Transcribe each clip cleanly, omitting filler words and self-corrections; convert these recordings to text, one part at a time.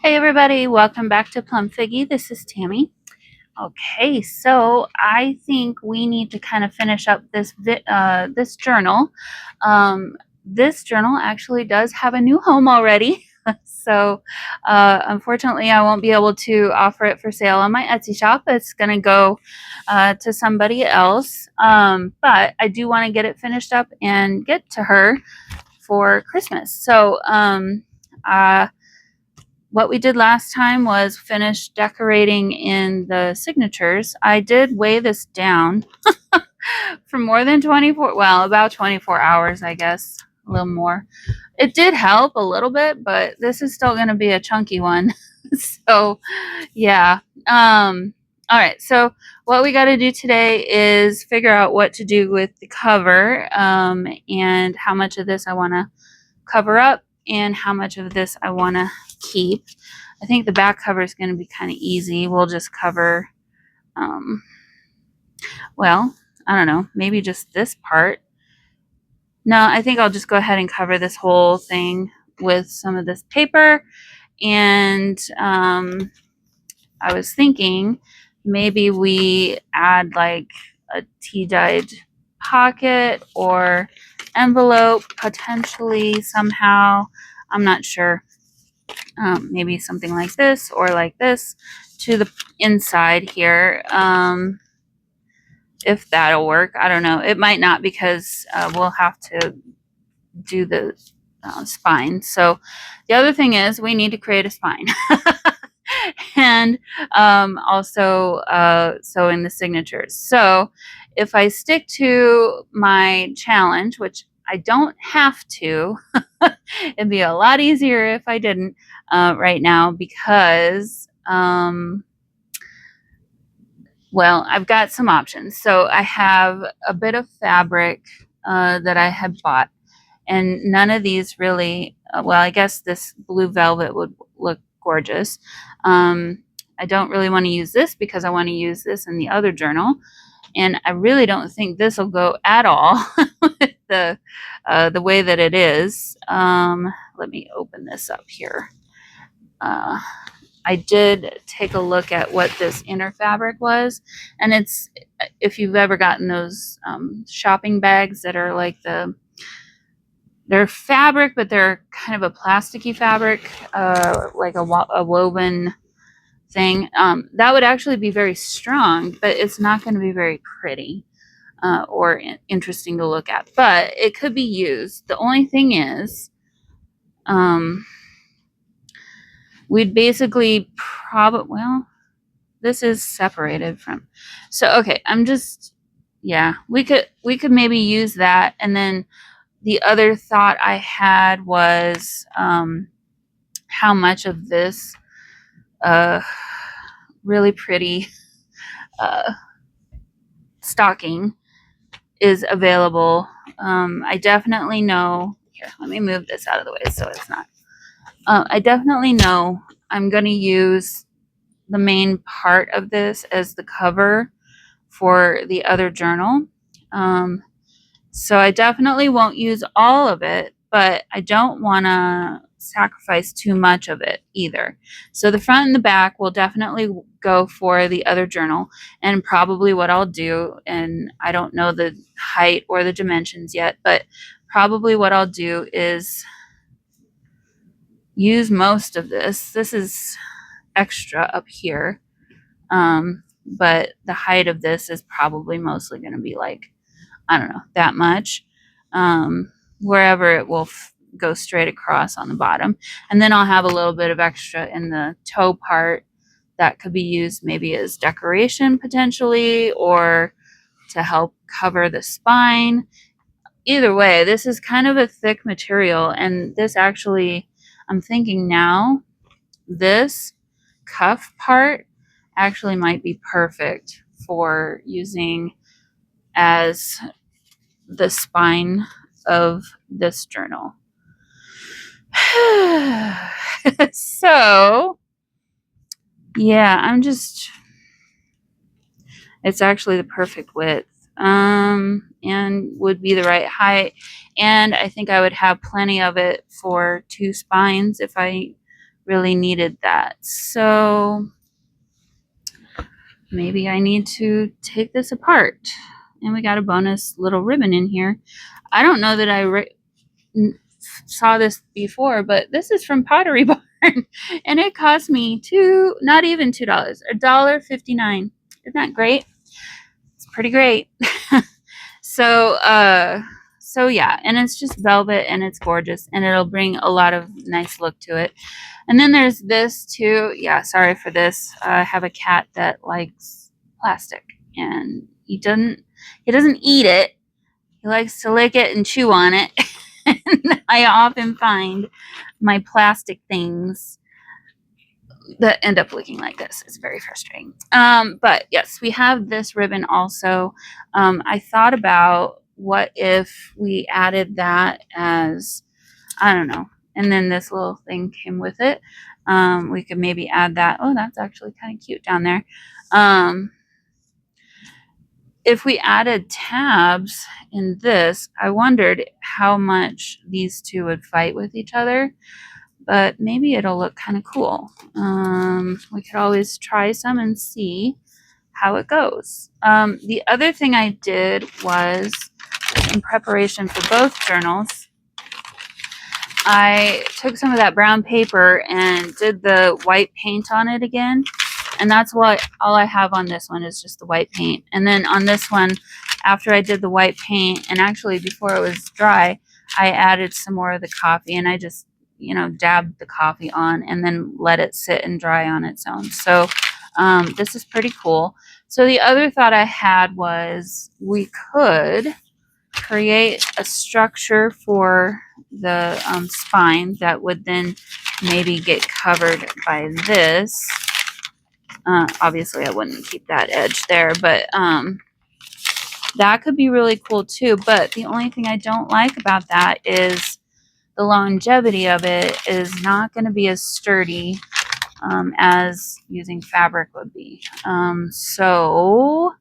Hey everybody, welcome back to Plum Figgy. This is Tammy. Okay, so I think we need to kind of finish up this journal. This journal actually does have a new home already. So unfortunately, I won't be able to offer it for sale on my Etsy shop. It's going to go to somebody else. But I do want to get it finished up and get to her for Christmas. So what we did last time was finish decorating in the signatures. I did weigh this down for more than 24, well, about 24 hours, I guess, a little more. It did help a little bit, but this is still going to be a chunky one. So, yeah. All right. So, what we got to do today is figure out what to do with the cover and how much of this I want to cover up and how much of this I want to keep. I think the back cover is going to be kind of easy. We'll just cover, well, I don't know, maybe just this part. No, I think I'll just go ahead and cover this whole thing with some of this paper. And I was thinking maybe we add like a tea-dyed pocket or envelope potentially somehow. I'm not sure. Maybe something like this or like this to the inside here. If that'll work, I don't know. It might not because we'll have to do the spine. So the other thing is we need to create a spine. And also sew in the signatures. So if I stick to my challenge, which I don't have to, it'd be a lot easier if I didn't right now because, well, I've got some options. So I have a bit of fabric that I had bought, and none of these really, well, I guess this blue velvet would look gorgeous. I don't really want to use this because I want to use this in the other journal. And I really don't think this will go at all with the way that it is. Let me open this up here. I did take a look at what this inner fabric was, and it's, if you've ever gotten those shopping bags that are like they're fabric, but they're kind of a plasticky fabric, like a woven thing. That would actually be very strong, but it's not going to be very pretty or interesting to look at. But it could be used. The only thing is, we'd basically well, this is separated from. So okay, yeah, we could maybe use that, and then the other thought I had was how much of this really pretty stocking is available. I definitely know, here, let me move this out of the way so it's not. I definitely know I'm going to use the main part of this as the cover for the other journal. So I definitely won't use all of it, but I don't want to sacrifice too much of it either. So the front and the back will definitely go for the other journal, and probably what I'll do, and I don't know the height or the dimensions yet, but probably what I'll do is use most of this. This is extra up here, but the height of this is probably mostly going to be like, I don't know, that much, wherever it will go straight across on the bottom. And then I'll have a little bit of extra in the toe part that could be used maybe as decoration potentially, or to help cover the spine. Either way, this is kind of a thick material, and this actually, I'm thinking now, this cuff part actually might be perfect for using as the spine of this journal. So, yeah, it's actually the perfect width, and would be the right height. And I think I would have plenty of it for 2 spines if I really needed that. So maybe I need to take this apart. And we got a bonus little ribbon in here. I don't know that I saw this before, but this is from Pottery Barn. And it cost me not even $2, $1.59. Isn't that great? It's pretty great. So yeah, and it's just velvet and it's gorgeous and it'll bring a lot of nice look to it. And then there's this too. Yeah, sorry for this. I have a cat that likes plastic and he doesn't eat it. He likes to lick it and chew on it. And I often find my plastic things that end up looking like this. It's very frustrating. But yes, we have this ribbon also. I thought about what if we added that as, I don't know, and then this little thing came with it. We could maybe add that. Oh, that's actually kind of cute down there. If we added tabs in this, I wondered how much these two would fight with each other, but maybe it'll look kind of cool. We could always try some and see how it goes. The other thing I did was, in preparation for both journals, I took some of that brown paper and did the white paint on it again. And that's what all I have on this one is just the white paint. And then on this one, after I did the white paint, and actually before it was dry, I added some more of the coffee and I just, dabbed the coffee on and then let it sit and dry on its own. So this is pretty cool. So the other thought I had was we could create a structure for the spine that would then maybe get covered by this. Obviously, I wouldn't keep that edge there, but that could be really cool too. But the only thing I don't like about that is the longevity of it is not going to be as sturdy as using fabric would be. So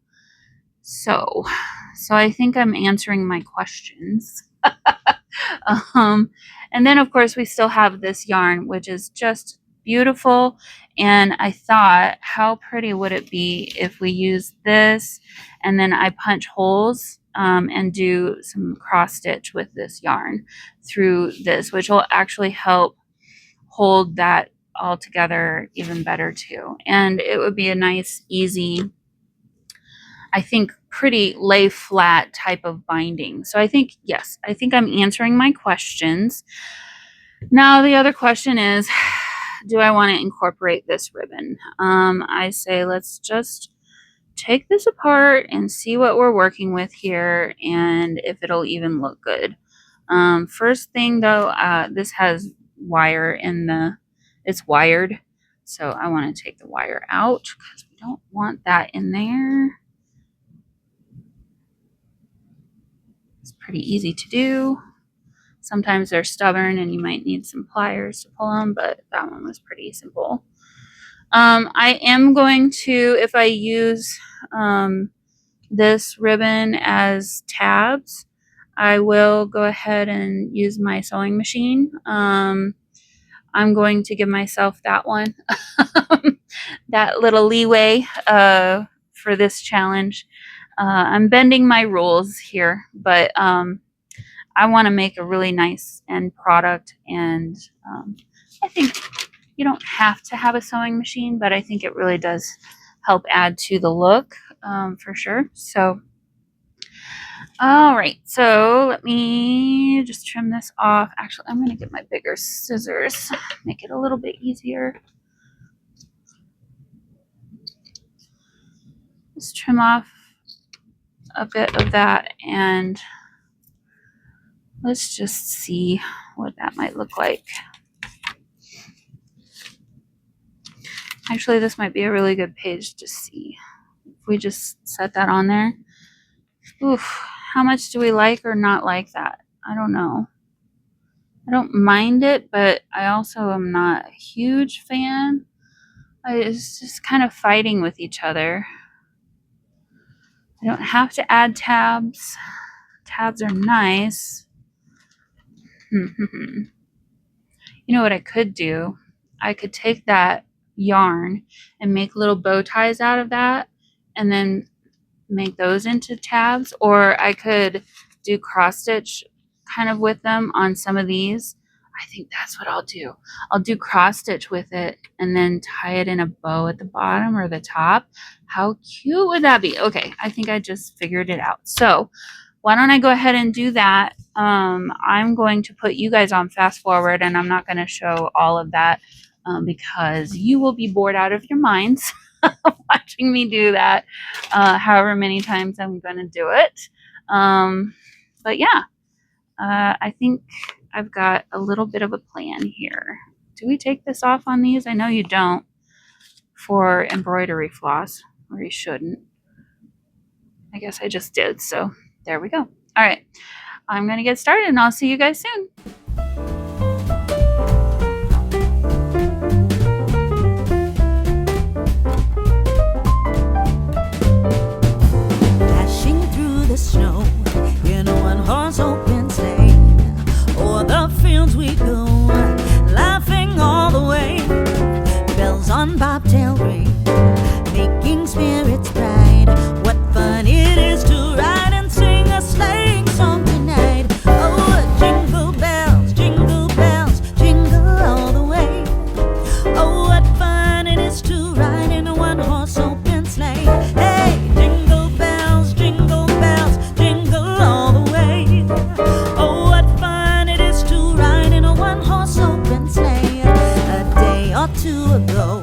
I think I'm answering my questions. And then of course we still have this yarn, which is just beautiful. And I thought, how pretty would it be if we use this and then I punch holes and do some cross stitch with this yarn through this, which will actually help hold that all together even better too. And it would be a nice, easy, I think, pretty lay flat type of binding. So I think, yes, I think I'm answering my questions. Now the other question is, do I want to incorporate this ribbon? I say let's just take this apart and see what we're working with here and if it'll even look good. First thing though, this has wire it's wired. So I want to take the wire out because we don't want that in there. It's pretty easy to do. Sometimes they're stubborn and you might need some pliers to pull them, but that one was pretty simple. I am going to, if I use this ribbon as tabs, I will go ahead and use my sewing machine. I'm going to give myself that one, that little leeway for this challenge. I'm bending my rules here, but I want to make a really nice end product, and I think you don't have to have a sewing machine, but I think it really does help add to the look for sure. So, all right, so let me just trim this off. Actually, I'm going to get my bigger scissors, make it a little bit easier. Just trim off a bit of that, and let's just see what that might look like. Actually, this might be a really good page to see. If we just set that on there. Oof, how much do we like or not like that? I don't know. I don't mind it, but I also am not a huge fan. It's just kind of fighting with each other. I don't have to add tabs. Tabs are nice. You know what I could do I could take that yarn and make little bow ties out of that and then make those into tabs, or I could do cross stitch kind of with them on some of these. I think that's what I'll do. I'll do cross stitch with it and then tie it in a bow at the bottom or the top. How cute would that be? Okay, I think I just figured it out. So why don't I go ahead and do that? I'm going to put you guys on fast forward, and I'm not going to show all of that because you will be bored out of your minds watching me do that however many times I'm going to do it. But yeah, I think I've got a little bit of a plan here. Do we take this off on these? I know you don't for embroidery floss, or you shouldn't. I guess I just did, so there we go. All right, I'm going to get started, and I'll see you guys soon. Dashing through the snow in a one-horse open sleigh, o'er the fields we go, laughing all the way. Bells on bobtail ring, making spirits bright. What fun it is to ride and sing a sleighing song tonight. Oh, jingle bells, jingle all the way. Oh, what fun it is to ride in a one-horse open sleigh. Hey, jingle bells, jingle all the way. Oh, what fun it is to ride in a one-horse open sleigh. A day or two ago,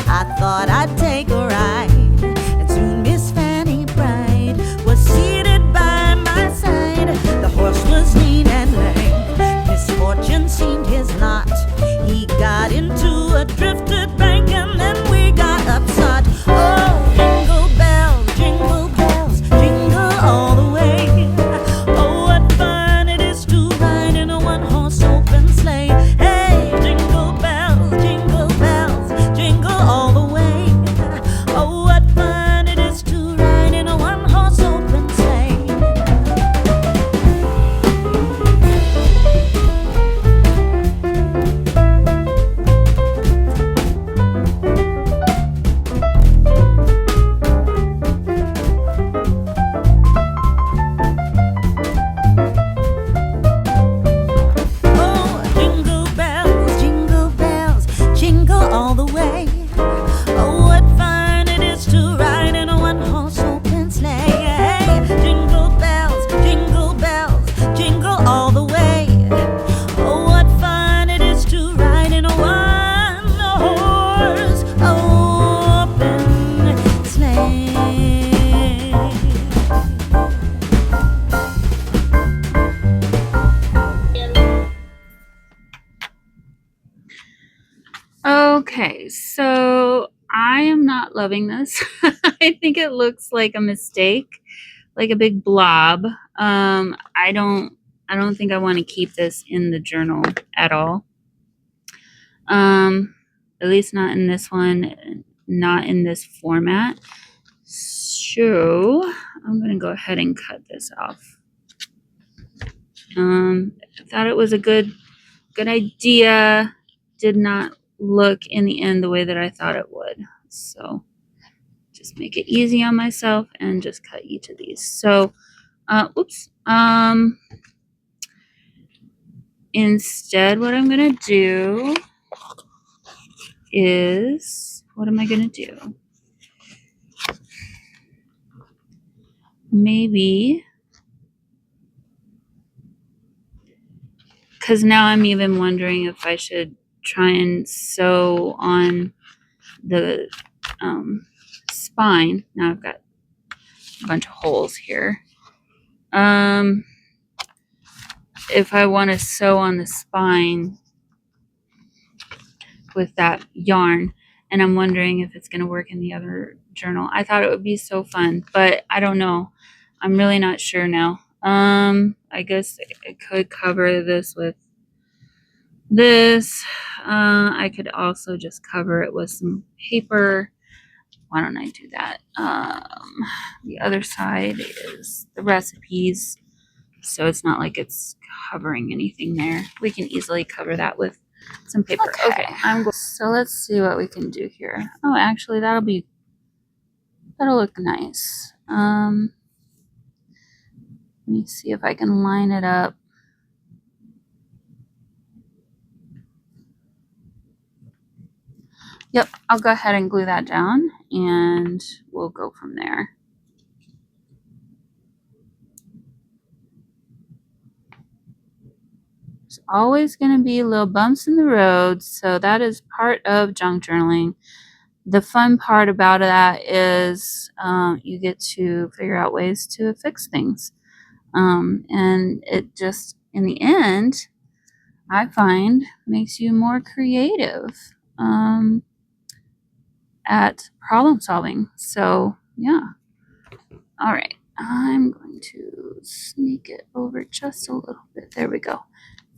I thought I'd take a ride, and soon Miss Fanny Bright was seated by my side. The horse was lean and lame, misfortune seemed his lot. He got into a drifted bank, and then we got upset. Oh, jingle bells, jingle all the way. Oh, what fun it is to ride in a one-horse open sleigh. Hey, jingle bells, jingle all the way. Oh, what fun it is to ride in a one-horse open sleigh. Oh, jingle bells, jingle all the way. Oh, what fun it is to ride in a one-horse open sleigh. Hey, jingle bells, jingle all the way. Oh, what fun it is to ride in a one-horse open sleigh. Okay, so I am not loving this. I think it looks like a mistake, like a big blob. I don't think I want to keep this in the journal at all. At least not in this one, not in this format. So I'm gonna go ahead and cut this off. I thought it was a good idea. Did not look in the end the way that I thought it would. So just make it easy on myself and just cut each of these. So, oops. Instead, what I'm gonna do is, what am I gonna do? Maybe, because now I'm even wondering if I should try and sew on the spine. Now I've got a bunch of holes here. If I want to sew on the spine with that yarn, and I'm wondering if it's going to work in the other journal. I thought it would be so fun, but I don't know. I'm really not sure now. I guess I could cover this with this. I could also just cover it with some paper. Why don't I do that? The other side is the recipes, so it's not like it's covering anything there. We can easily cover that with some paper. Okay, so let's see what we can do here. Oh, actually, that'll look nice. Let me see if I can line it up. Yep, I'll go ahead and glue that down, and we'll go from there. There's always going to be little bumps in the road, so that is part of junk journaling. The fun part about that is you get to figure out ways to fix things. And it just, in the end, I find makes you more creative at problem solving. So, yeah. All right. I'm going to sneak it over just a little bit. There we go.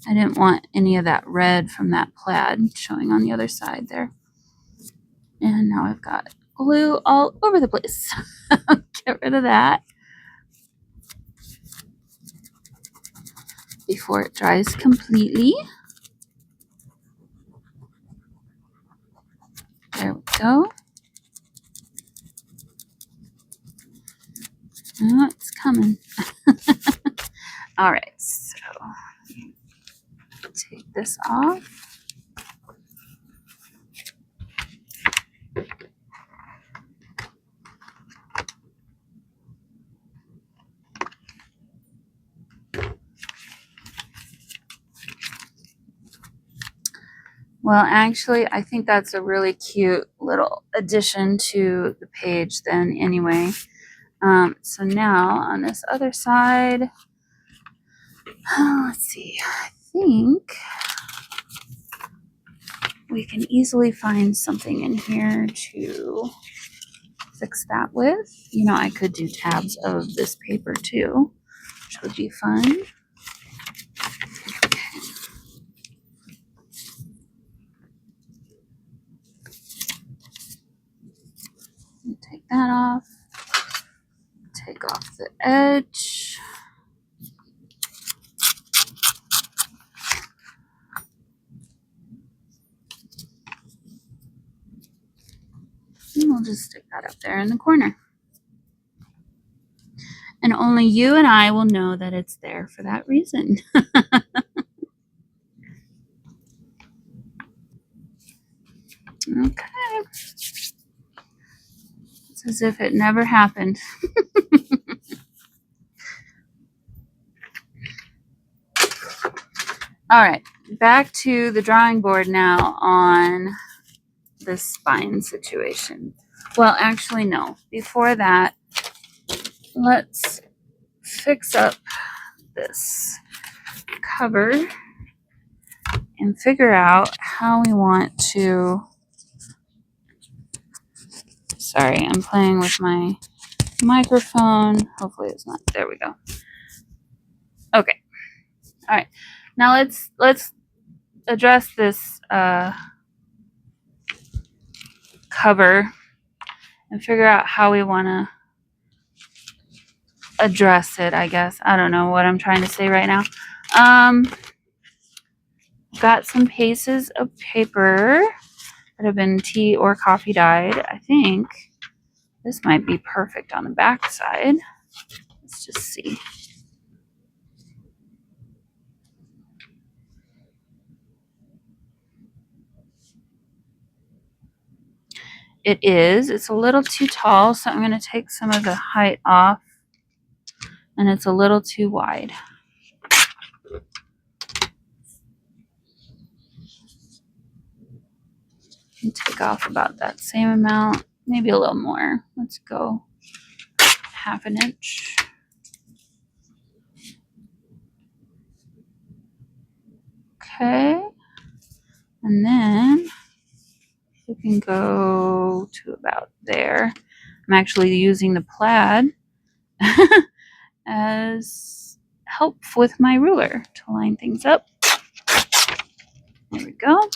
I didn't want any of that red from that plaid showing on the other side there. And now I've got glue all over the place. Get rid of that before it dries completely. There we go. Oh, it's coming. All right, so take this off. Well, actually, I think that's a really cute little addition to the page then anyway. So now on this other side, let's see, I think we can easily find something in here to fix that with. You know, I could do tabs of this paper too, which would be fun. Take that off. Take off the edge. And we'll just stick that up there in the corner. And only you and I will know that it's there for that reason. Okay. It's as if it never happened. All right, back to the drawing board now on the spine situation. Well, actually, no. Before that, let's fix up this cover and figure out how we want to. Sorry, I'm playing with my microphone. Hopefully it's not. There we go. Okay. All right. Now let's address this cover and figure out how we want to address it, I guess. I don't know what I'm trying to say right now. Got some pieces of paper that have been tea or coffee dyed. I think this might be perfect on the back side. Let's just see. It is. It's a little too tall, so I'm going to take some of the height off. And it's a little too wide. And take off about that same amount, maybe a little more. Let's go 1/2 inch. Okay. And then we can go to about there. I'm actually using the plaid as help with my ruler to line things up. There we go.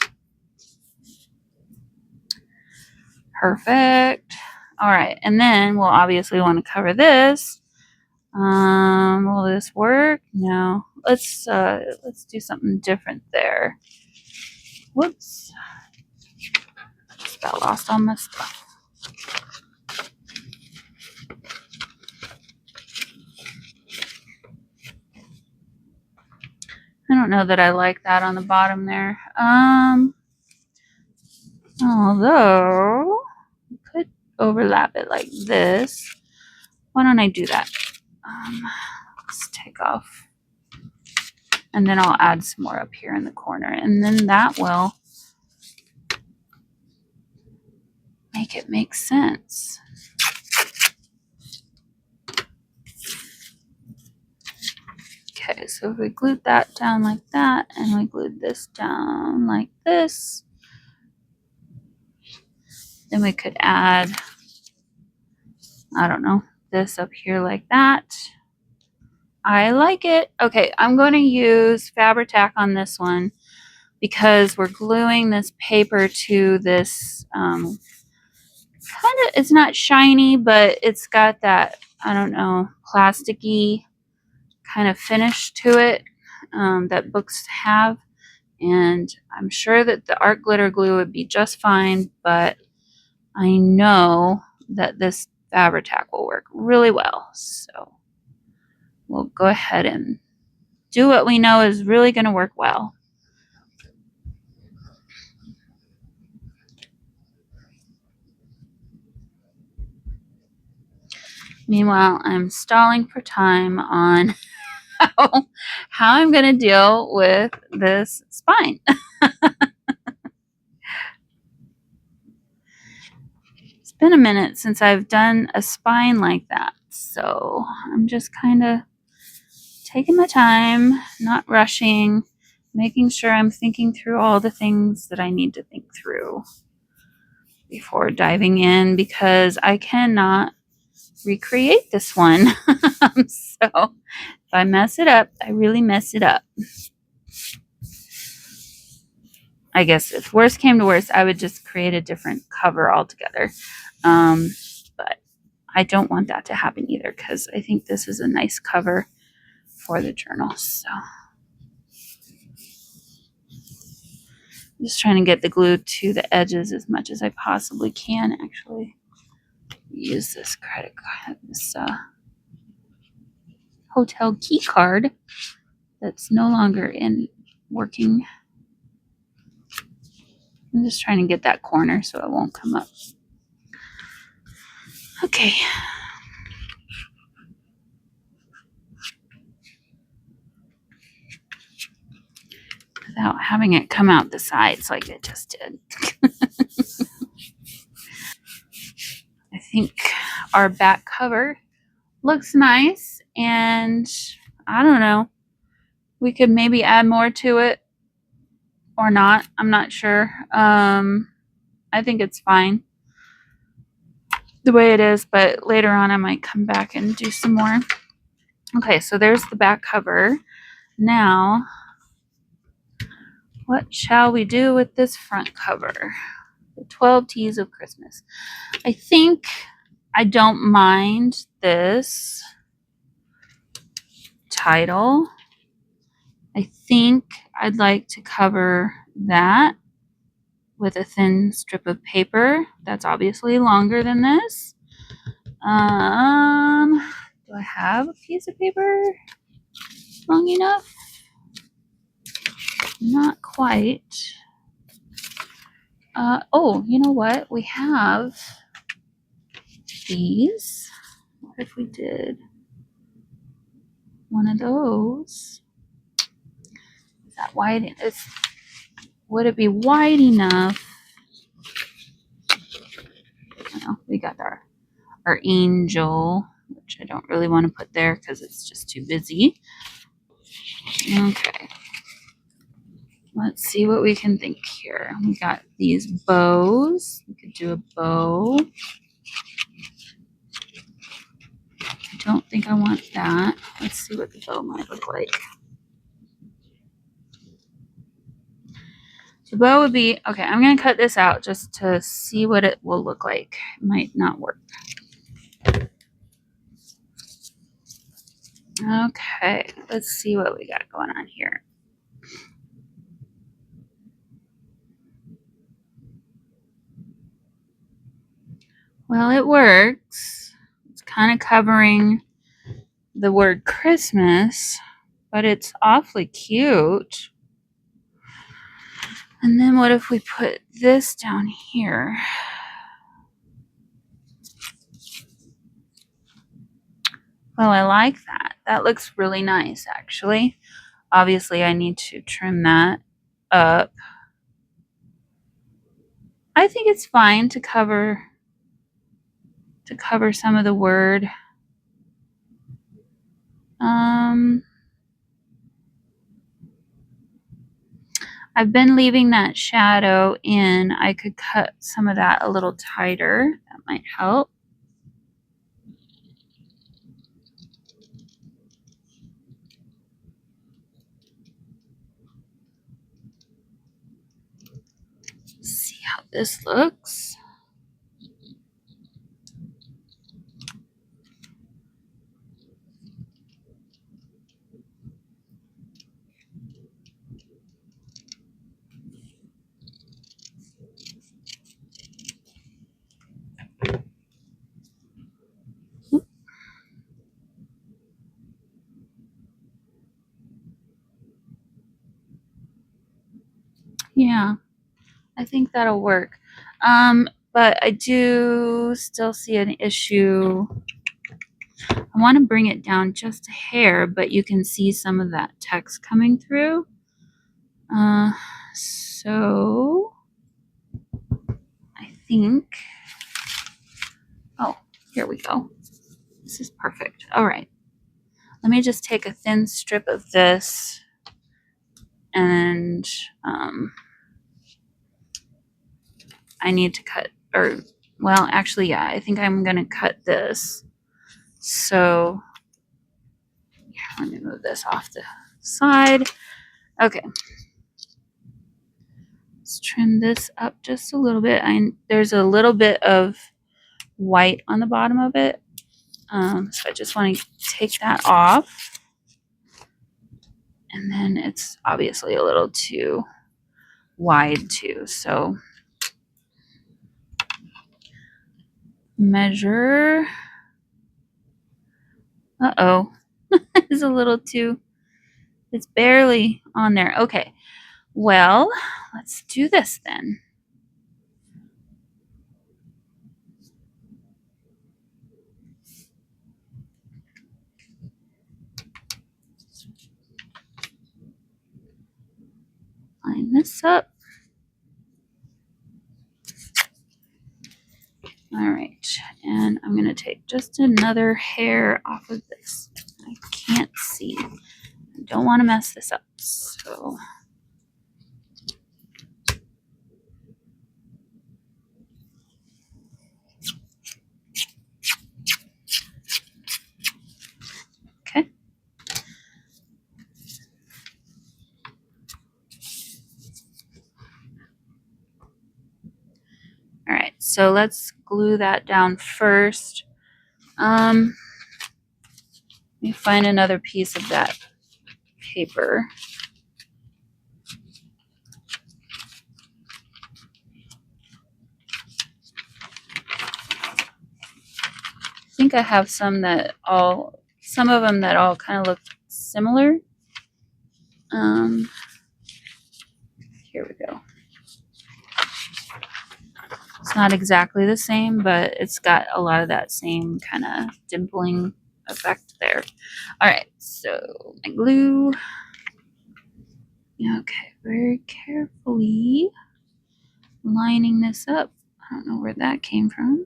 Perfect. All right, and then we'll obviously want to cover this. Will this work? No. Let's do something different there. Whoops. Just got lost on my stuff. I don't know that I like that on the bottom there. Although we could overlap it like this. Why don't I do that? Let's take off. And then I'll add some more up here in the corner. And then that will make it make sense. Okay, so if we glued that down like that, and we glued this down like this, then we could add, I don't know, this up here like that. I like it. Okay, I'm going to use Fabri-Tac on this one because we're gluing this paper to this kind of, it's not shiny, but it's got that, I don't know, plasticky kind of finish to it that books have. And I'm sure that the art glitter glue would be just fine, but I know that this Fabri-Tac will work really well. So we'll go ahead and do what we know is really going to work well. Meanwhile, I'm stalling for time on how I'm going to deal with this spine. It's been a minute since I've done a spine like that, so I'm just kind of taking my time, not rushing, making sure I'm thinking through all the things that I need to think through before diving in, because I cannot recreate this one. So if I mess it up, I really mess it up. I guess if worst came to worst, I would just create a different cover altogether. But I don't want that to happen either, because I think this is a nice cover for the journal. So I'm just trying to get the glue to the edges as much as I possibly can. Actually, use this credit card, this hotel key card that's no longer in working. I'm just trying to get that corner so it won't come up. Okay. Without having it come out the sides like it just did. I think our back cover looks nice, and I don't know, we could maybe add more to it or not. I'm not sure. I think it's fine the way it is, but later on I might come back and do some more. Okay, so there's the back cover. Now, what shall we do with this front cover? The 12 Teas of Christmas. I think I don't mind this title. I think I'd like to cover that with a thin strip of paper. That's obviously longer than this. Do I have a piece of paper long enough? Not quite. Oh, you know what? We have these. What if we did one of those? Is that wide? Would it be wide enough? Well, we got our angel, which I don't really want to put there because it's just too busy. Okay. Let's see what we can think here. We got these bows. We could do a bow. I don't think I want that. Let's see what the bow might look like. The bow would be, okay, I'm going to cut this out just to see what it will look like. It might not work. Okay, let's see what we got going on here. Well, it works. It's kind of covering the word Christmas, but it's awfully cute. And then what if we put this down here? Well, I like that. That looks really nice, actually. Obviously, I need to trim that up. I think it's fine to cover some of the word. I've been leaving that shadow in. I could cut some of that a little tighter. That might help. See how this looks. Yeah, I think that'll work. But I do still see an issue. I want to bring it down just a hair, but you can see some of that text coming through. So I think, oh, here we go. This is perfect. All right. Let me just take a thin strip of this and I need to cut, or, well, actually, yeah, I think I'm going to cut this. So, yeah, let me move this off the side. Okay. Let's trim this up just a little bit. There's a little bit of white on the bottom of it. So I just want to take that off. And then it's obviously a little too wide too. So measure. Uh-oh. It's a little too, it's barely on there. Okay. Well, let's do this then. Line this up. All right, and I'm going to take just another hair off of this. I can't see. I don't want to mess this up. So okay. All right, so let's glue that down first. Let me find another piece of that paper. I think I have some of them that all kind of look similar. Here we go. It's not exactly the same, but it's got a lot of that same kind of dimpling effect there. All right, so my glue. Okay, very carefully lining this up. I don't know where that came from.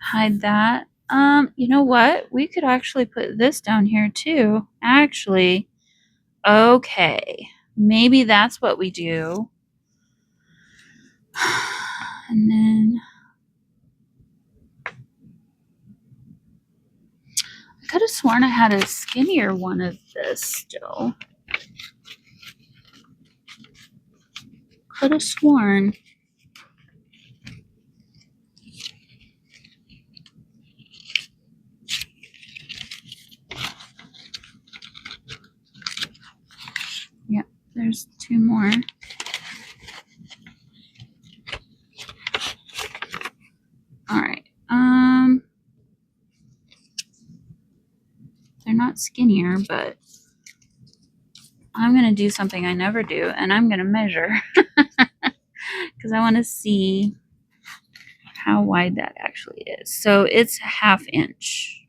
Hide that. You know what? We could actually put this down here too. Actually, okay. Maybe that's what we do. And then I could have sworn I had a skinnier one of this still. Could have sworn. Yep, there's two more. lot skinnier, but I'm going to do something I never do, and I'm going to measure because I want to see how wide that actually is. So it's 1/2 inch.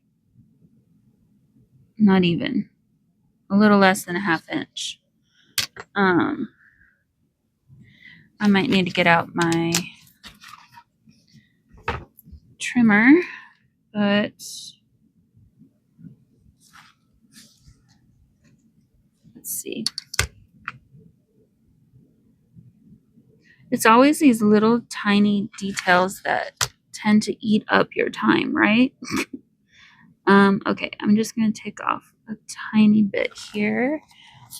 Not even. A little less than 1/2 inch. I might need to get out my trimmer, but let's see. It's always these little tiny details that tend to eat up your time, right? Okay, I'm just going to take off a tiny bit here,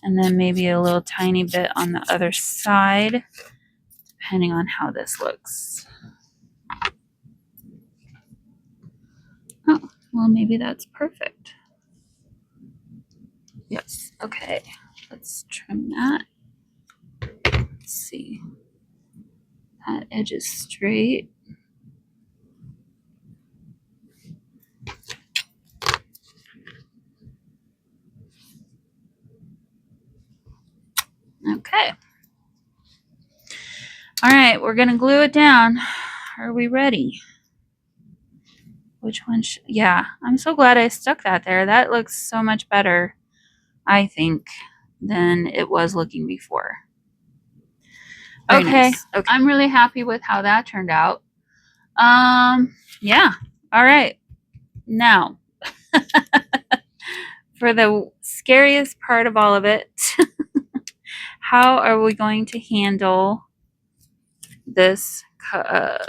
and then maybe a little tiny bit on the other side, depending on how this looks. Oh, well, maybe that's perfect. Yes, okay. Let's trim that. Let's see. That edge is straight. Okay. All right, we're going to glue it down. Are we ready? Which one? Yeah, I'm so glad I stuck that there. That looks so much better, I think, than it was looking before. Very nice. Okay, I'm really happy with how that turned out. Yeah. All right. Now, for the scariest part of all of it, how are we going to handle this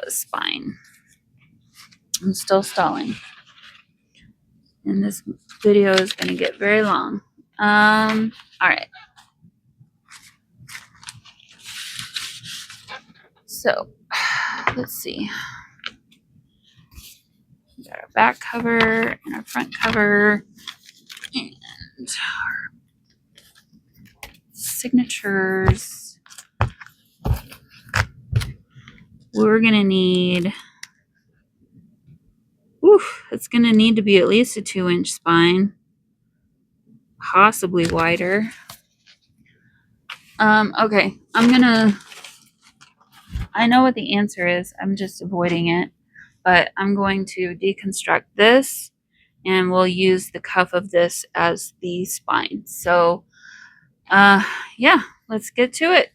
spine? I'm still stalling, and this video is going to get very long. All right. So, let's see. We got our back cover and our front cover and our signatures. We're going to need, it's going to need to be at least a 2-inch spine, possibly wider. Okay, I know what the answer is. I'm just avoiding it, but I'm going to deconstruct this, and we'll use the cuff of this as the spine. So, yeah, let's get to it.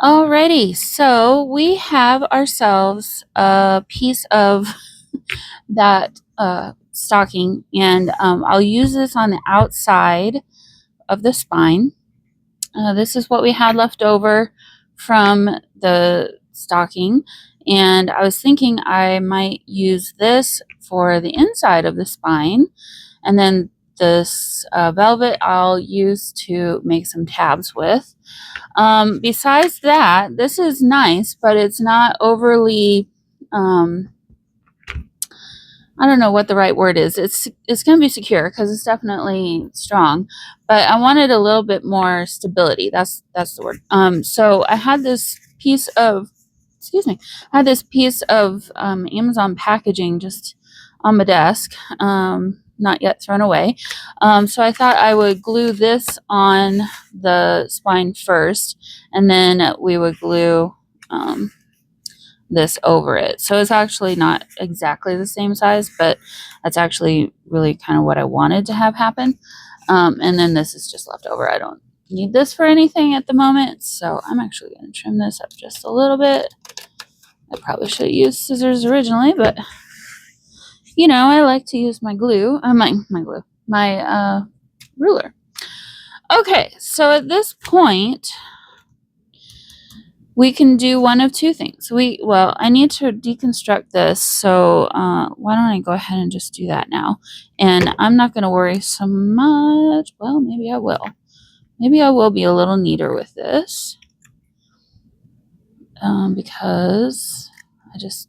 Alrighty, so we have ourselves a piece of that stocking, and I'll use this on the outside of the spine. This is what we had left over from the stocking, and I was thinking I might use this for the inside of the spine, and then this velvet I'll use to make some tabs with. Besides that, this is nice, but it's not overly, I don't know what the right word is. It's going to be secure because it's definitely strong, but I wanted a little bit more stability. That's the word. So I had this piece of, excuse me, I had this piece of Amazon packaging just on my desk, not yet thrown away. So I thought I would glue this on the spine first, and then we would glue this over it. So it's actually not exactly the same size, but that's actually really kind of what I wanted to have happen. And then this is just left over. I don't need this for anything at the moment, so I'm actually going to trim this up just a little bit. I probably should have used scissors originally, but you know, I like to use my glue, my ruler. Okay, so at this point, we can do one of two things. Well, I need to deconstruct this, so why don't I go ahead and just do that now? And I'm not going to worry so much. Well, maybe I will. Maybe I will be a little neater with this, because I just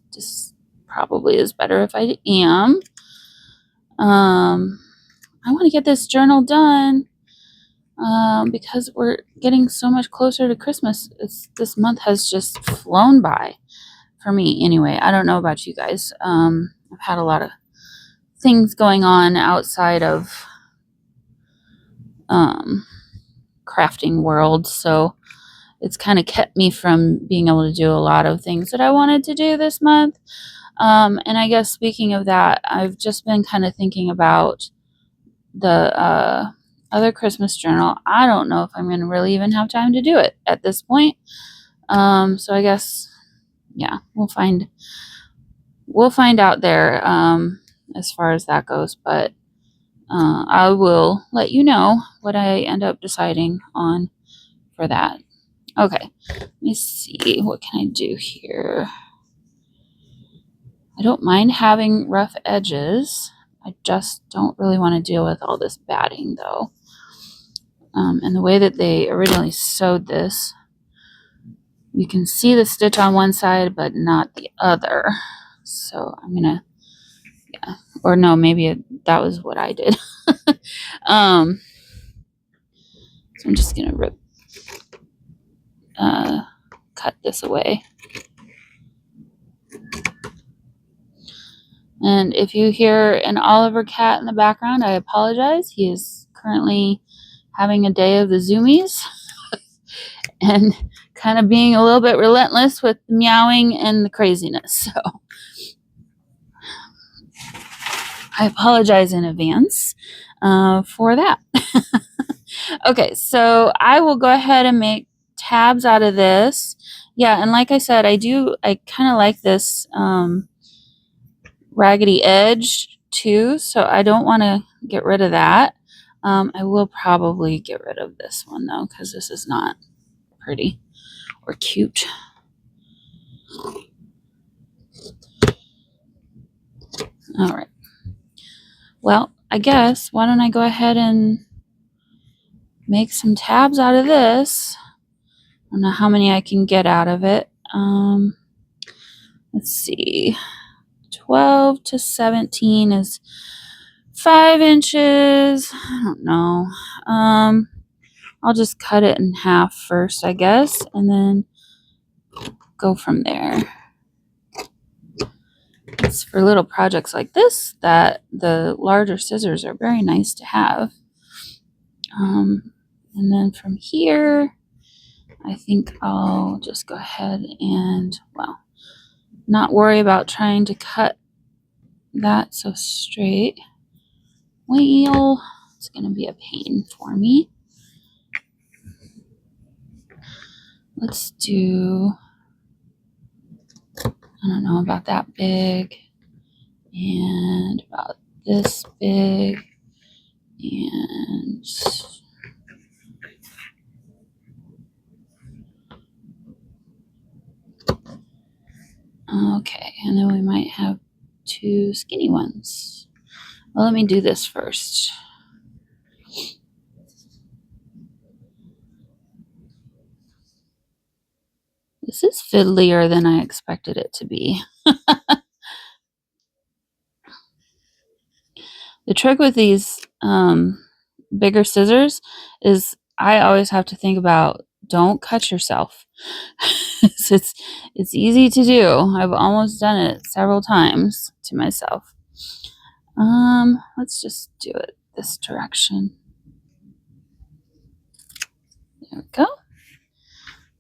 probably is better if I am. I want to get this journal done. Because we're getting so much closer to Christmas. This month has just flown by for me anyway. I don't know about you guys. I've had a lot of things going on outside of crafting world, so it's kind of kept me from being able to do a lot of things that I wanted to do this month. And I guess speaking of that, I've just been kind of thinking about the other Christmas journal. I don't know if I'm going to really even have time to do it at this point. So I guess, yeah, we'll find out there as far as that goes. But I will let you know what I end up deciding on for that. Okay, let me see. What can I do here? I don't mind having rough edges. I just don't really want to deal with all this batting, though. And the way that they originally sewed this, you can see the stitch on one side, but not the other. So I'm going to, yeah, or no, maybe that was what I did. So I'm just going to cut this away. And if you hear an Oliver cat in the background, I apologize. He is currently having a day of the zoomies and kind of being a little bit relentless with the meowing and the craziness. So I apologize in advance for that. Okay, so I will go ahead and make tabs out of this. Yeah, and like I said, I kind of like this raggedy edge too, so I don't want to get rid of that. I will probably get rid of this one though, because this is not pretty or cute. All right. Well, I guess, why don't I go ahead and make some tabs out of this. I don't know how many I can get out of it. Let's see. 12 to 17 is 5 inches. I don't know. I'll just cut it in half first, I guess, and then go from there. It's for little projects like this that the larger scissors are very nice to have. And then from here, I think I'll just go ahead and, well, not worry about trying to cut that so straight. Well, it's going to be a pain for me. let's do, I don't know, about that big and about this big and okay, and then we might have 2 skinny ones. Well, let me do this first. This is fiddlier than I expected it to be. The trick with these bigger scissors is I always have to think about don't cut yourself. it's easy to do. I've almost done it several times to myself. Let's just do it this direction. There we go.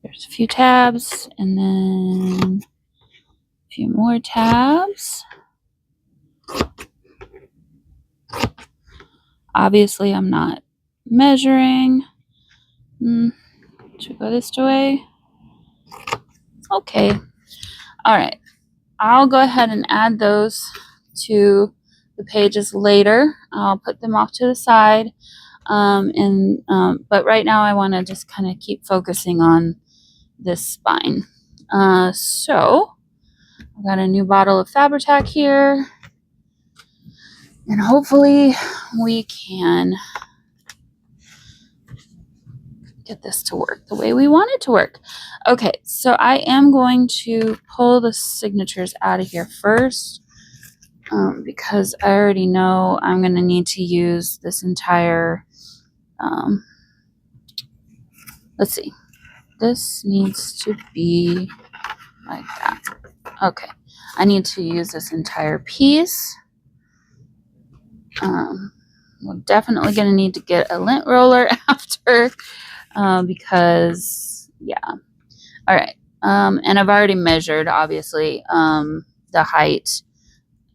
There's a few tabs and then a few more tabs. Obviously, I'm not measuring. Should we go this way? Okay. All right. I'll go ahead and add those to the pages later. I'll put them off to the side. But right now I want to just kind of keep focusing on this spine. So I've got a new bottle of Fabri-Tac here. And hopefully we can get this to work the way we want it to work. Okay, so I am going to pull the signatures out of here first because I already know I'm going to need to use this entire, let's see, this needs to be like that. Okay, I need to use this entire piece. We're definitely going to need to get a lint roller after because, yeah. All right. And I've already measured, obviously, the height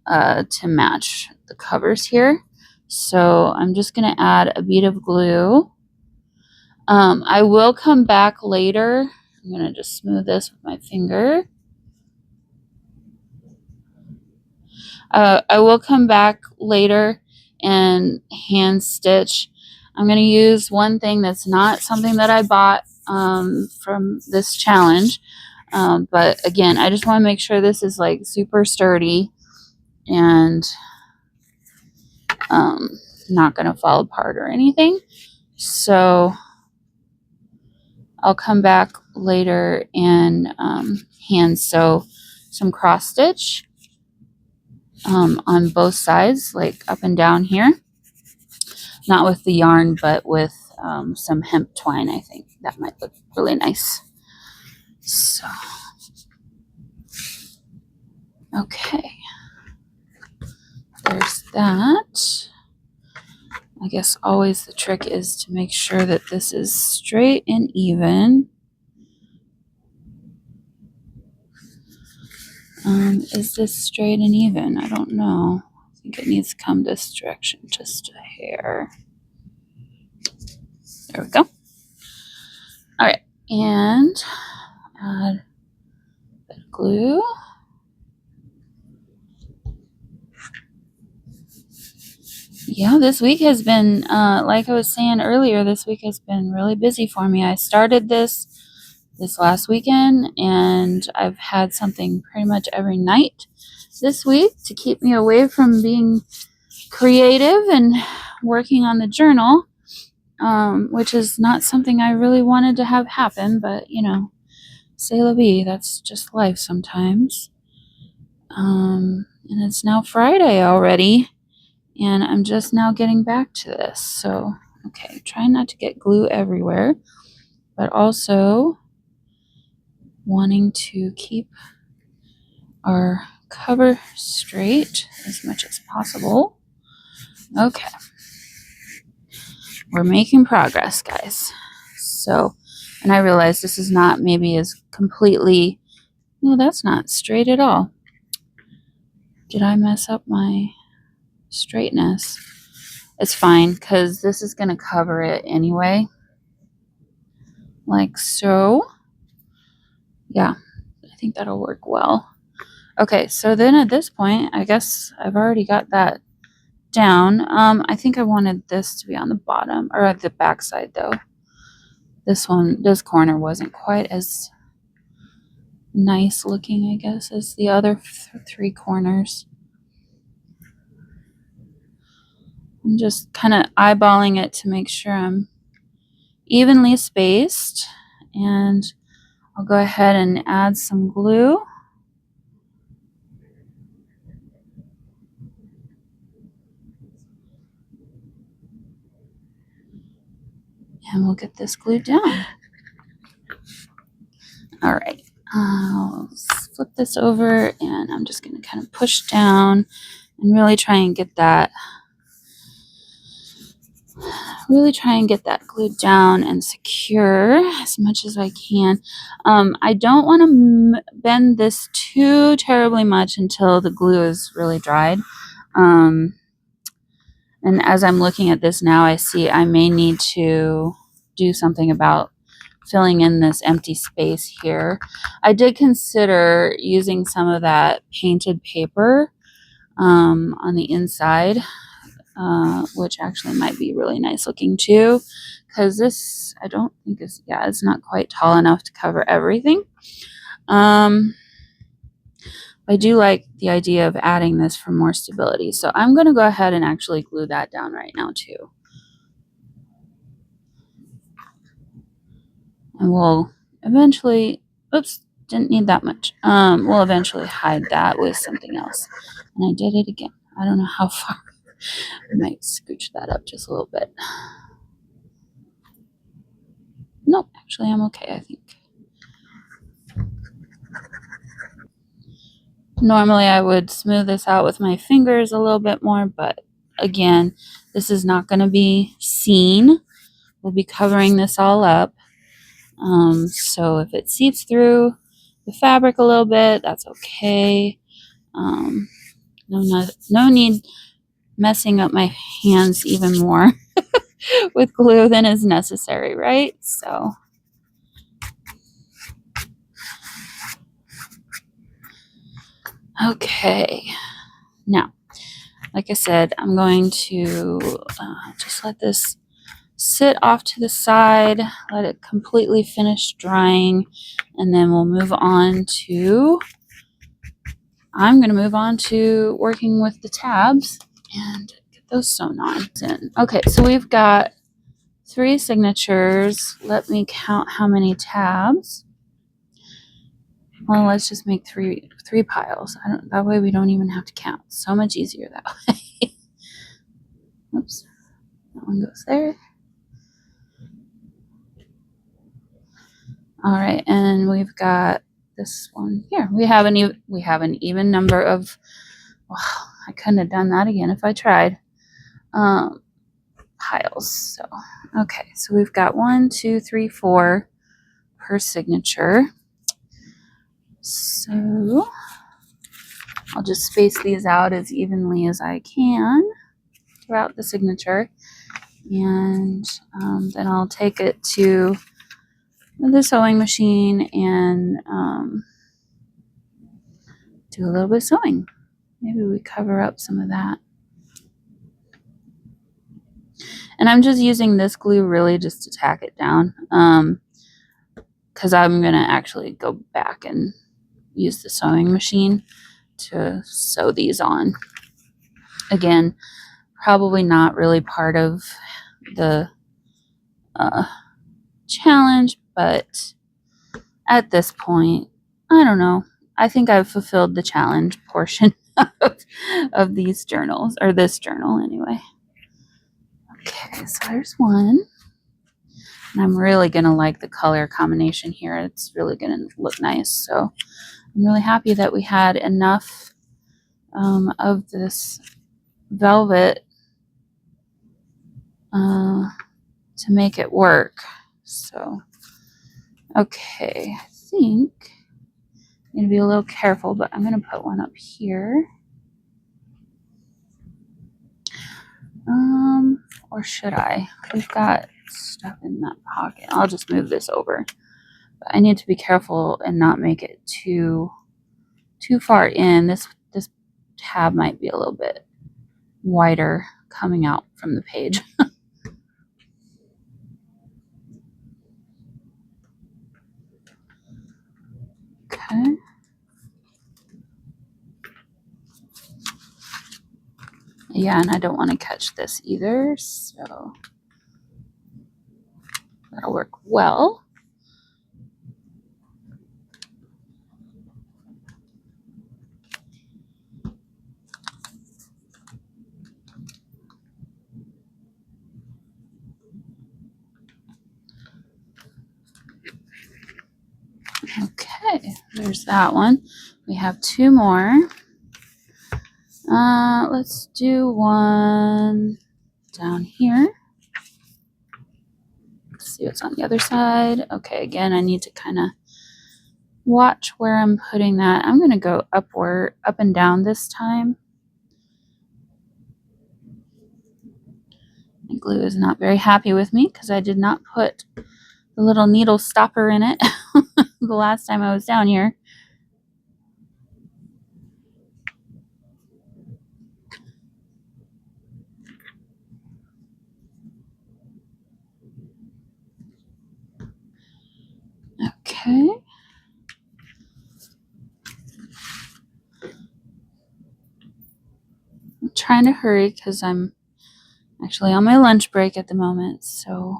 to match the covers here. So I'm just going to add a bead of glue. I will come back later. I'm going to just smooth this with my finger. I will come back later and hand stitch. I'm going to use one thing that's not something that I bought from this challenge. But again, I just want to make sure this is like super sturdy and not going to fall apart or anything. So I'll come back later and hand sew some cross stitch on both sides, like up and down here. Not with the yarn, but with some hemp twine. I think that might look really nice. So, okay. There's that. I guess always the trick is to make sure that this is straight and even. Is this straight and even? I don't know. I think it needs to come this direction just a hair. There we go. All right, and add a bit of glue. Yeah, this week has been, like I was saying earlier, this week has been really busy for me. I started this last weekend, and I've had something pretty much every night this week to keep me away from being creative and working on the journal, which is not something I really wanted to have happen, but you know, c'est la vie, that's just life sometimes. And it's now Friday already, and I'm just now getting back to this. So, okay, try not to get glue everywhere, but also wanting to keep our cover straight as much as possible. Okay. We're making progress, guys. So, and I realize this is not maybe as completely, well, that's not straight at all. Did I mess up my straightness? It's fine because this is going to cover it anyway. Like so. Yeah, I think that'll work well. Okay, so then at this point, I guess I've already got that down. I think I wanted this to be on the bottom, or at the back side though. This corner wasn't quite as nice looking, I guess, as the other three corners. I'm just kind of eyeballing it to make sure I'm evenly spaced, and I'll go ahead and add some glue. And we'll get this glued down. All right, I'll flip this over, and I'm just going to kind of push down and really try and get that glued down and secure as much as I can. I don't want to bend this too terribly much until the glue is really dried. And as I'm looking at this now, I see I may need to do something about filling in this empty space here. I did consider using some of that painted paper on the inside, which actually might be really nice looking too, because this I don't think is, yeah, it's not quite tall enough to cover everything. I do like the idea of adding this for more stability, so I'm going to go ahead and actually glue that down right now too. And we'll eventually, oops, didn't need that much. We'll eventually hide that with something else. And I did it again. I don't know how far. I might scooch that up just a little bit. Nope, actually I'm okay, I think. Normally I would smooth this out with my fingers a little bit more, but again, this is not going to be seen. We'll be covering this all up. So if it seeps through the fabric a little bit, that's okay. No need messing up my hands even more with glue than is necessary, right? So okay, now like I said, I'm going to just let this sit off to the side, let it completely finish drying, and then we'll move on to, I'm going to move on to working with the tabs and get those sewn on. Okay, so we've got 3 signatures. Let me count how many tabs. Well, let's just make three piles. That way we don't even have to count. So much easier that way. Oops, that one goes there. All right, and we've got this one here. We have an even number of. Wow, I couldn't have done that again if I tried. Piles. So okay, so we've got 1, 2, 3, 4 per signature. So I'll just space these out as evenly as I can throughout the signature, and then I'll take it to the sewing machine and do a little bit of sewing. Maybe we cover up some of that. And I'm just using this glue really just to tack it down, because I'm going to actually go back and use the sewing machine to sew these on. Again, probably not really part of the challenge, but at this point, I don't know. I think I've fulfilled the challenge portion of these journals, or this journal anyway. Okay, so there's one. And I'm really going to like the color combination here. It's really going to look nice. So I'm really happy that we had enough of this velvet to make it work. So, okay, I think I'm going to be a little careful, but I'm going to put one up here. Or should I? We've got stuff in that pocket. I'll just move this over. But I need to be careful and not make it too far in. This tab might be a little bit wider coming out from the page. Okay. Yeah, and I don't want to catch this either, so that'll work well. Okay, there's that one. We have two more. Let's do one down here. Let's see what's on the other side. Okay, again, I need to kind of watch where I'm putting that. I'm going to go up and down this time. My glue is not very happy with me because I did not put the little needle stopper in it the last time I was down here. Okay. I'm trying to hurry because I'm actually on my lunch break at the moment, so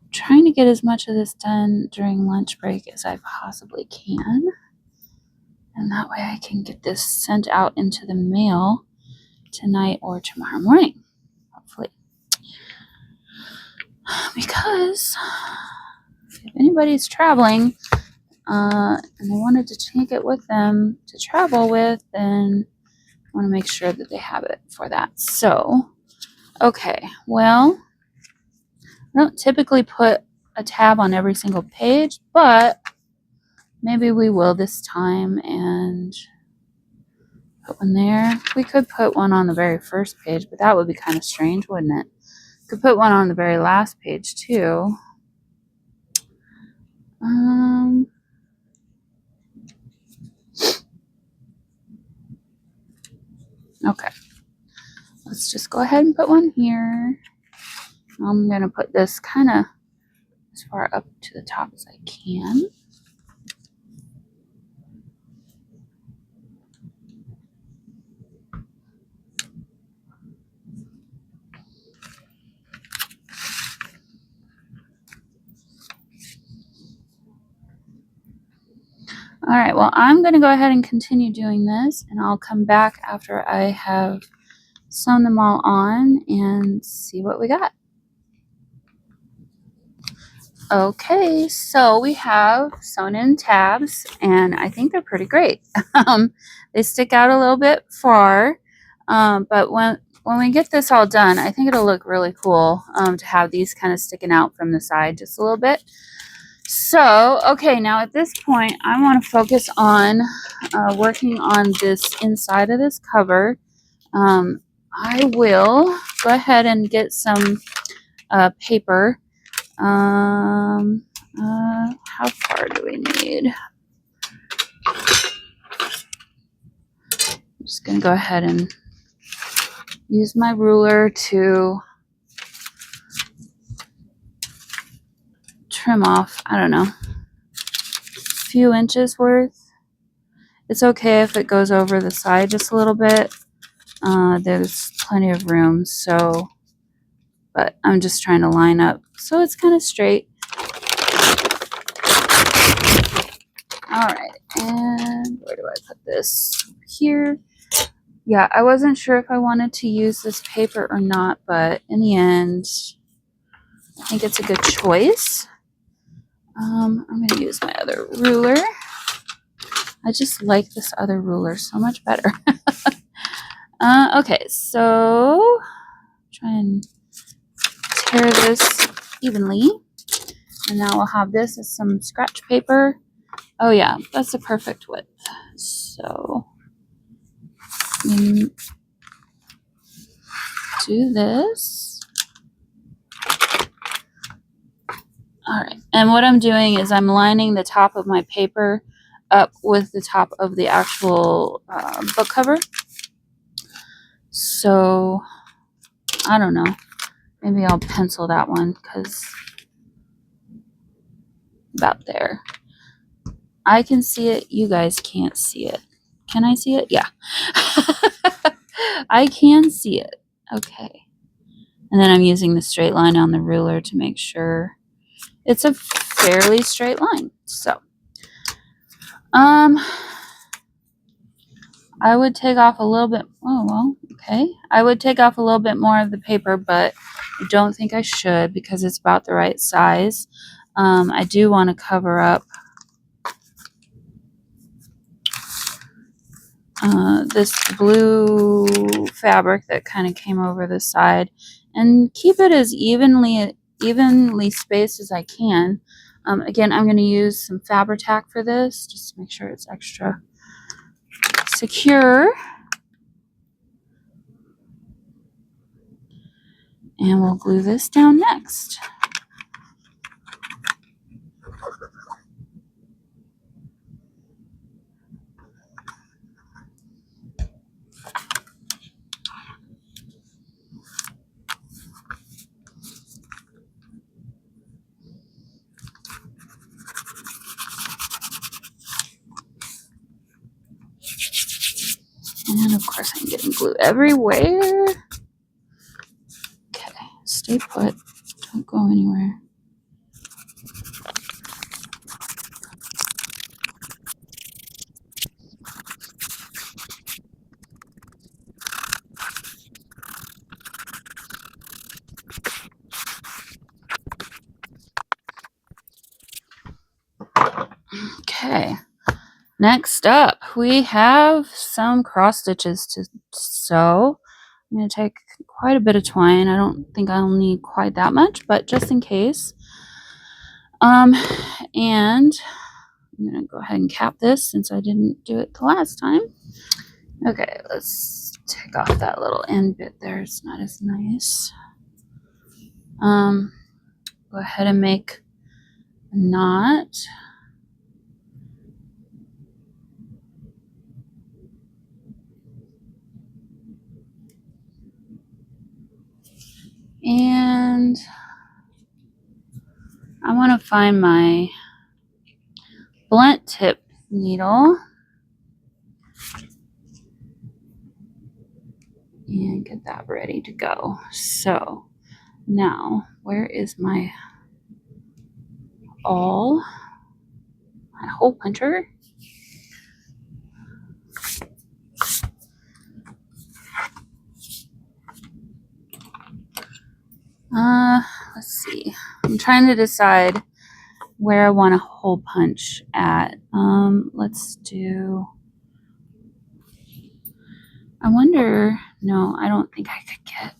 I'm trying to get as much of this done during lunch break as I possibly can. And that way I can get this sent out into the mail tonight or tomorrow morning, hopefully. Because if anybody's traveling and they wanted to take it with them to travel with, then I want to make sure that they have it for that. So, okay, well, I don't typically put a tab on every single page, but maybe we will this time and put one there. We could put one on the very first page, but that would be kind of strange, wouldn't it? Could put one on the very last page too. Okay. Let's just go ahead and put one here. I'm going to put this kind of as far up to the top as I can. All right, well, I'm going to go ahead and continue doing this, and I'll come back after I have sewn them all on and see what we got. Okay, so we have sewn in tabs, and I think they're pretty great. They stick out a little bit far, but when we get this all done, I think it'll look really cool to have these kind of sticking out from the side just a little bit. So, okay, now at this point, I want to focus on working on this inside of this cover. I will go ahead and get some paper. How far do we need? I'm just going to go ahead and use my ruler to trim off, I don't know, a few inches worth. It's okay if it goes over the side just a little bit. There's plenty of room, so, but I'm just trying to line up so it's kind of straight. All right, and where do I put this? Here. Yeah, I wasn't sure if I wanted to use this paper or not, but in the end, I think it's a good choice. I'm going to use my other ruler. I just like this other ruler so much better. Okay, so try and tear this evenly. And now we'll have this as some scratch paper. Oh yeah, that's the perfect width. So do this. All right, and what I'm doing is I'm lining the top of my paper up with the top of the actual book cover. So, I don't know. Maybe I'll pencil that one because about there. I can see it. You guys can't see it. Can I see it? Yeah. I can see it. Okay. And then I'm using the straight line on the ruler to make sure it's a fairly straight line. So, I would take off a little bit. Oh, well, okay. I would take off a little bit more of the paper, but I don't think I should because it's about the right size. I do want to cover up this blue fabric that kind of came over the side and keep it as evenly spaced as I can. Again, I'm going to use some Fabri-Tac for this just to make sure it's extra secure. And we'll glue this down next. And of course I'm getting glue everywhere. Okay, stay put. Don't go anywhere. Okay, next up we have some cross stitches to sew. I'm going to take quite a bit of twine. I don't think I'll need quite that much, but just in case. And I'm going to go ahead and cap this since I didn't do it the last time. Okay, let's take off that little end bit there. It's not as nice. Go ahead and make a knot. And I want to find my blunt tip needle and get that ready to go. So now, where is my my hole puncher? Let's see. I'm trying to decide where I want to hole punch at. Let's do. I wonder. No, I don't think I could get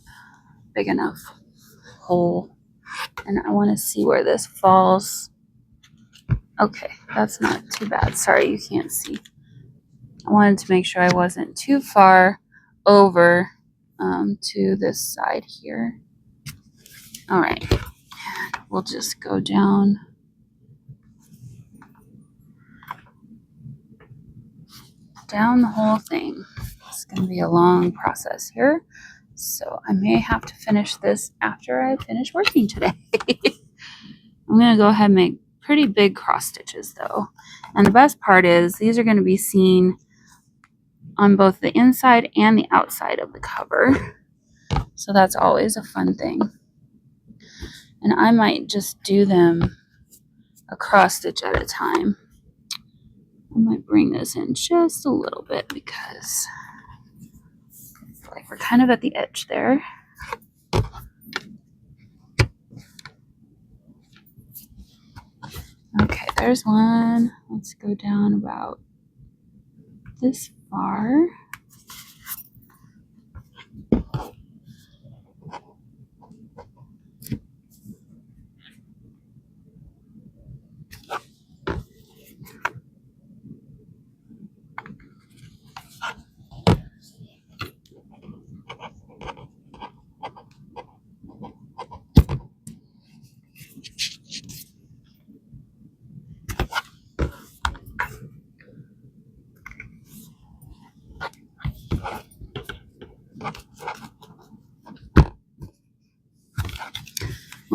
big enough hole, and I want to see where this falls. Okay, that's not too bad. Sorry, you can't see. I wanted to make sure I wasn't too far over to this side here. All right, we'll just go down the whole thing. It's going to be a long process here, so I may have to finish this after I finish working today. I'm going to go ahead and make pretty big cross stitches though, and the best part is these are going to be seen on both the inside and the outside of the cover, so that's always a fun thing. And I might just do them a cross stitch at a time. I might bring this in just a little bit because I feel like we're kind of at the edge there. Okay, there's one. Let's go down about this far.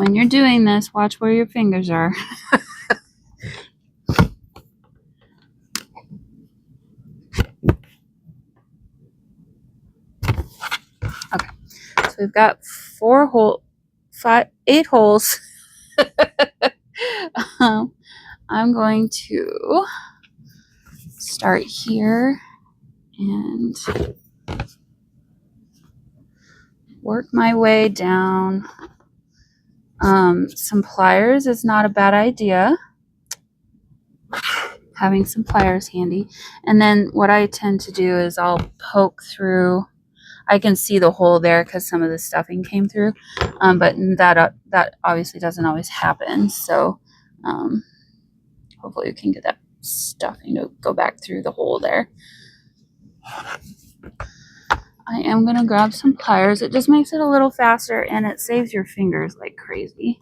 when you're doing this, watch where your fingers are. Okay, so we've got 8 holes. I'm going to start here and work my way down. Some pliers is not a bad idea. Having some pliers handy. And then what I tend to do is I'll poke through. I can see the hole there because some of the stuffing came through, but that obviously doesn't always happen. So hopefully you can get that stuffing to go back through the hole there. I am going to grab some pliers. It just makes it a little faster and it saves your fingers like crazy.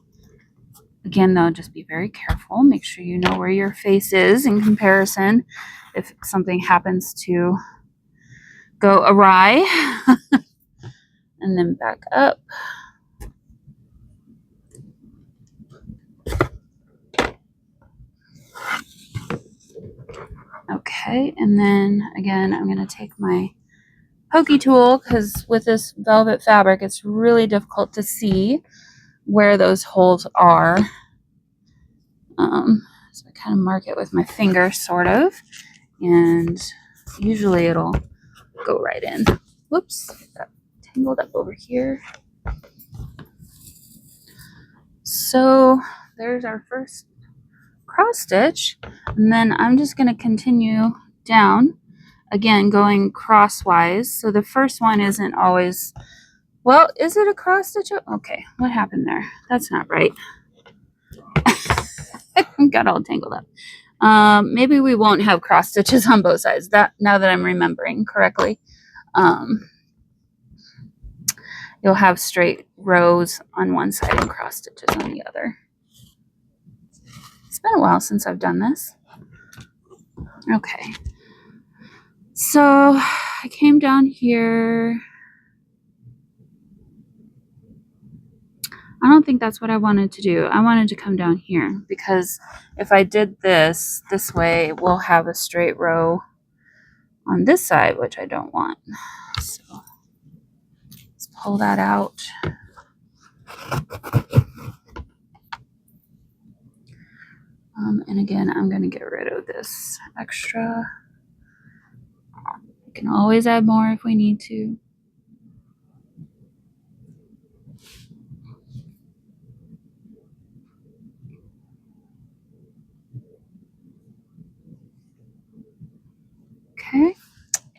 Again, though, just be very careful. Make sure you know where your face is in comparison if something happens to go awry. And then back up. Okay, and then again, I'm going to take my pokey tool because with this velvet fabric, it's really difficult to see where those holes are. So I kind of mark it with my finger, sort of, and usually it'll go right in. Whoops, got tangled up over here. So there's our first cross stitch, and then I'm just going to continue down, again going crosswise. So the first one isn't always, well, is it a cross stitch? Okay, what happened there? That's not right. Got all tangled up. Maybe we won't have cross stitches on both sides, that now that I'm remembering correctly. You'll have straight rows on one side and cross stitches on the other. It's been a while since I've done this. Okay, so I came down here. I don't think that's what I wanted to do. I wanted to come down here because if I did this way, we'll have a straight row on this side, which I don't want. So let's pull that out. And again, I'm going to get rid of this extra. We can always add more if we need to. Okay,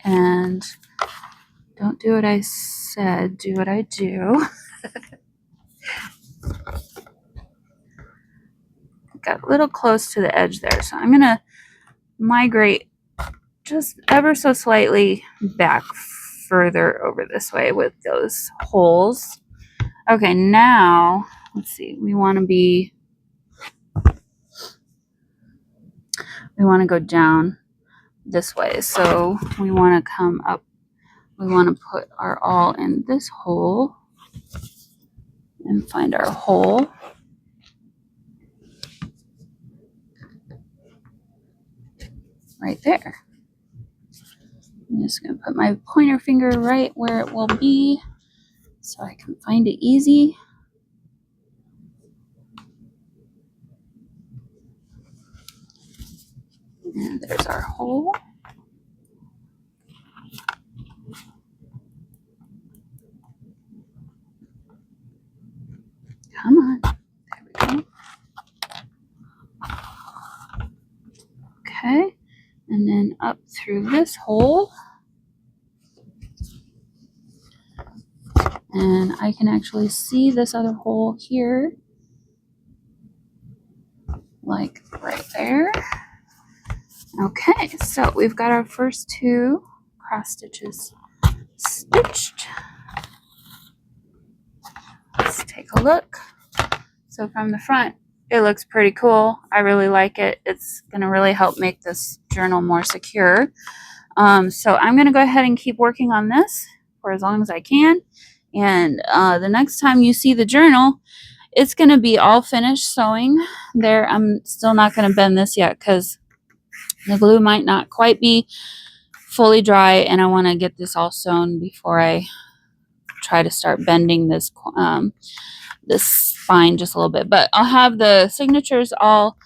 and don't do what I said, do what I do. Got a little close to the edge there, so I'm going to migrate just ever so slightly back further over this way with those holes. Okay, now let's see, we want to go down this way, so we want to come up, we want to put our awl in this hole and find our hole. Right there. I'm just going to put my pointer finger right where it will be so I can find it easy. And there's our hole. Come on. There we go. Okay. And then up through this hole. And I can actually see this other hole here. Like right there. Okay, so we've got our first 2 cross stitches stitched. Let's take a look. So from the front, it looks pretty cool. I really like it. It's going to really help make this journal more secure. So I'm going to go ahead and keep working on this for as long as I can. And the next time you see the journal, it's going to be all finished sewing there. I'm still not going to bend this yet because the glue might not quite be fully dry, and I want to get this all sewn before I try to start bending this this spine just a little bit. But I'll have the signatures all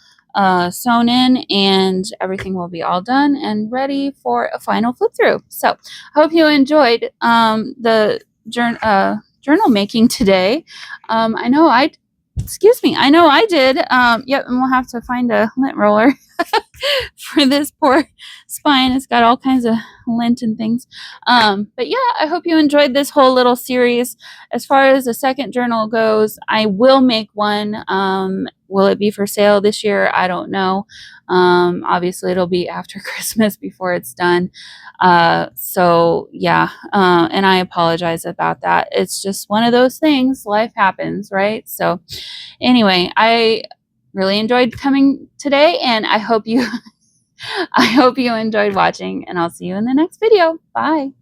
sewn in, and everything will be all done and ready for a final flip through. So I hope you enjoyed the journal making today. I know I did. Yep, and we'll have to find a lint roller for this poor spine. It's got all kinds of lint and things. But yeah, I hope you enjoyed this whole little series. As far as the second journal goes, I will make one. Will it be for sale this year? I don't know. Obviously it'll be after Christmas before it's done. So yeah, and I apologize about that. It's just one of those things. Life happens, right? So anyway, I really enjoyed coming today, and I hope you I hope you enjoyed watching, and I'll see you in the next video. Bye.